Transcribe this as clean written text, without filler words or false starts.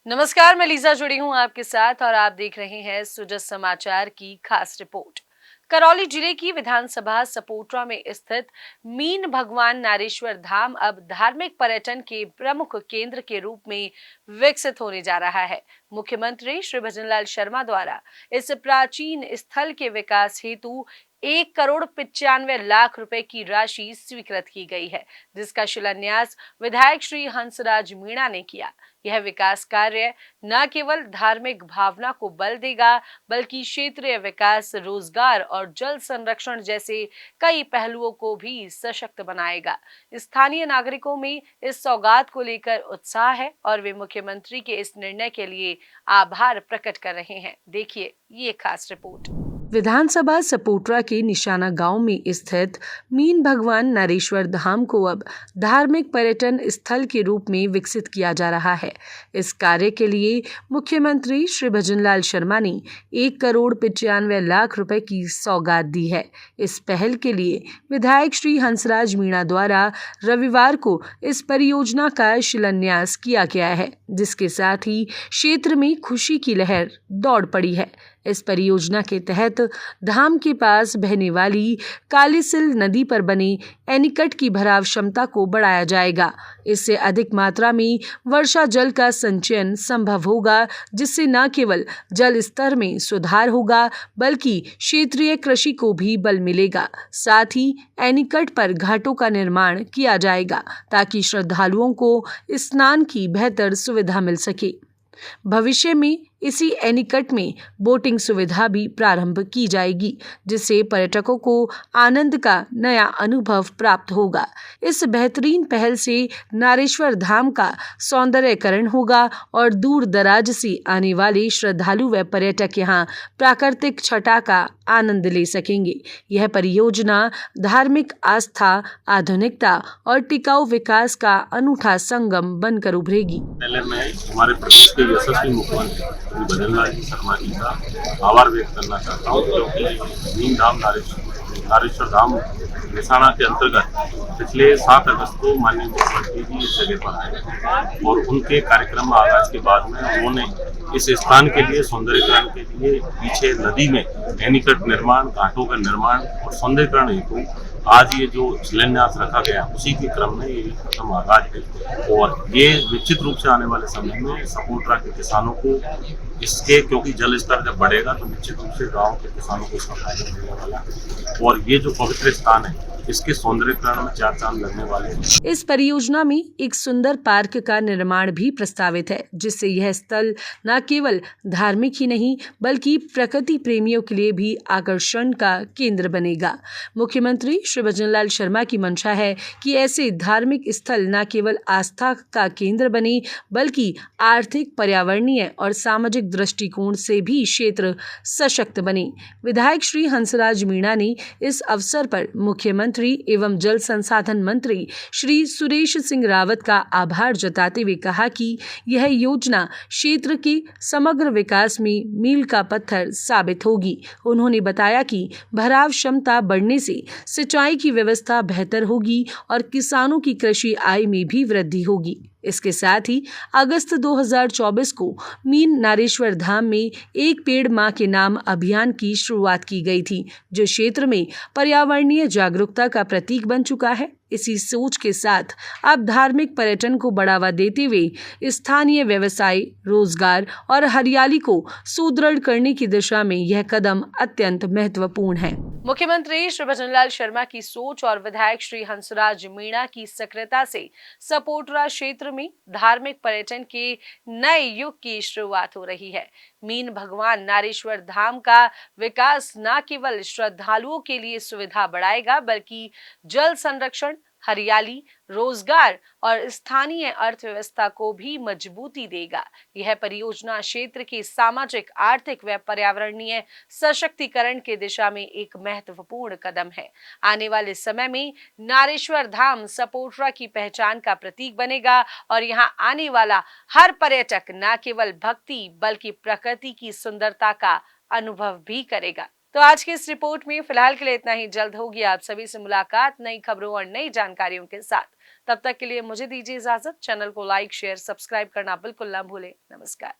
नमस्कार, मैं लीजा जुड़ी हूं आपके साथ और आप देख रहे हैं सुजस समाचार की खास रिपोर्ट। करौली जिले की विधानसभा सपोटरा में स्थित मीन भगवान नारेश्वर धाम अब धार्मिक पर्यटन के प्रमुख केंद्र के रूप में विकसित होने जा रहा है। मुख्यमंत्री श्री भजनलाल शर्मा द्वारा इस प्राचीन स्थल के विकास हेतु 1,95,00,000 रुपए की राशि स्वीकृत की गई है, जिसका शिलान्यास विधायक श्री हंसराज मीणा ने किया। यह विकास कार्य न केवल धार्मिक भावना को बल देगा, बल्कि क्षेत्रीय विकास, रोजगार और जल संरक्षण जैसे कई पहलुओं को भी सशक्त बनाएगा। स्थानीय नागरिकों में इस सौगात को लेकर उत्साह है और वे मुख्यमंत्री के इस निर्णय के लिए आभार प्रकट कर रहे हैं। देखिए ये खास रिपोर्ट। विधानसभा सपोटरा के निशाना गांव में स्थित मीन भगवान नारेश्वर धाम को अब धार्मिक पर्यटन स्थल के रूप में विकसित किया जा रहा है। इस कार्य के लिए मुख्यमंत्री श्री भजनलाल शर्मा ने 1,95,00,000 रुपए की सौगात दी है। इस पहल के लिए विधायक श्री हंसराज मीणा द्वारा रविवार को इस परियोजना का शिलान्यास किया गया है, जिसके साथ ही क्षेत्र में खुशी की लहर दौड़ पड़ी है। इस परियोजना के तहत धाम के पास बहने वाली कालीसिल नदी पर बने एनीकट की भराव क्षमता को बढ़ाया जाएगा। इससे अधिक मात्रा में वर्षा जल का संचयन संभव होगा, जिससे न केवल जल स्तर में सुधार होगा, बल्कि क्षेत्रीय कृषि को भी बल मिलेगा। साथ ही एनीकट पर घाटों का निर्माण किया जाएगा, ताकि श्रद्धालुओं को स्नान की बेहतर सुविधा मिल सके। भविष्य में इसी एनीकट में बोटिंग सुविधा भी प्रारंभ की जाएगी, जिससे पर्यटकों को आनंद का नया अनुभव प्राप्त होगा। इस बेहतरीन पहल से नारेश्वर धाम का सौंदर्यीकरण होगा और दूर दराज से आने वाले श्रद्धालु व पर्यटक यहां प्राकृतिक छटा का आनंद ले सकेंगे। यह परियोजना धार्मिक आस्था, आधुनिकता और टिकाऊ विकास का अनूठा संगम बनकर उभरेगी। पहले मैं हमारे प्रदेश के यशस्वी मुख्यमंत्री भजनलाल शर्मा जी का आभार व्यक्त करना चाहता हूँ, क्योंकि मीन धाम नारेश्वर धाम निशाना के अंतर्गत पिछले 7 अगस्त को माननीय मुख्यमंत्री जी इस जगह पर आए और उनके कार्यक्रम आगाज के बाद में उन्होंने इस स्थान के लिए सौंदर्यीकरण के लिए पीछे नदी में एनीकट निर्माण, घाटों का निर्माण और सौंदर्यीकरण हेतु आज ये जो शिलान्यास रखा गया, उसी के क्रम में ये प्रथम आगाज है और ये निश्चित रूप से आने वाले समय में सपोटरा के किसानों को इसके, क्योंकि जल स्तर जब बढ़ेगा तो निश्चित रूप से गांव के किसानों को इसका फायदा मिलने वाला है और ये जो पवित्र स्थान है इसके सौंदर्यीकरण में 4 चांद लगने वाले हैं। इस परियोजना में एक सुंदर पार्क का निर्माण भी प्रस्तावित है, जिससे यह स्थल न केवल धार्मिक ही नहीं बल्कि प्रकृति प्रेमियों के लिए भी आकर्षण का केंद्र बनेगा। मुख्यमंत्री श्री भजनलाल शर्मा की मंशा है कि ऐसे धार्मिक स्थल न केवल आस्था का केंद्र बने, बल्कि आर्थिक, पर्यावरणीय और सामाजिक दृष्टिकोण से भी क्षेत्र सशक्त बने। विधायक श्री हंसराज मीणा ने इस अवसर पर मुख्यमंत्री एवं जल संसाधन मंत्री श्री सुरेश सिंह रावत का आभार जताते हुए कहा कि यह योजना क्षेत्र के समग्र विकास में मील का पत्थर साबित होगी। उन्होंने बताया कि भराव क्षमता बढ़ने से सिंचाई की व्यवस्था बेहतर होगी और किसानों की कृषि आय में भी वृद्धि होगी। इसके साथ ही अगस्त 2024 को मीन नारेश्वर धाम में एक पेड़ मां के नाम अभियान की शुरुआत की गई थी, जो क्षेत्र में पर्यावरणीय जागरूकता का प्रतीक बन चुका है। इसी सोच के साथ अब धार्मिक पर्यटन को बढ़ावा देते हुए स्थानीय व्यवसाय, रोजगार और हरियाली को सुदृढ़ करने की दिशा में यह कदम अत्यंत महत्वपूर्ण है। मुख्यमंत्री श्री भजनलाल शर्मा की सोच और विधायक श्री हंसराज मीणा की सक्रियता से सपोटरा क्षेत्र में धार्मिक पर्यटन के नए युग की शुरुआत हो रही है। मीन भगवान नारेश्वर धाम का विकास न केवल श्रद्धालुओं के लिए सुविधा बढ़ाएगा, बल्कि जल संरक्षण, हरियाली, रोजगार और स्थानीय अर्थव्यवस्था को भी मजबूती देगा। यह परियोजना क्षेत्र के सामाजिक, आर्थिक व पर्यावरणीय सशक्तिकरण की दिशा में एक महत्वपूर्ण कदम है। आने वाले समय में नारेश्वर धाम सपोटरा की पहचान का प्रतीक बनेगा और यहां आने वाला हर पर्यटक न केवल भक्ति बल्कि प्रकृति की सुंदरता का अनुभव भी करेगा। तो आज की इस रिपोर्ट में फिलहाल के लिए इतना ही। जल्द होगी आप सभी से मुलाकात नई खबरों और नई जानकारियों के साथ। तब तक के लिए मुझे दीजिए इजाजत। चैनल को लाइक शेयर सब्सक्राइब करना बिल्कुल ना भूलें। नमस्कार।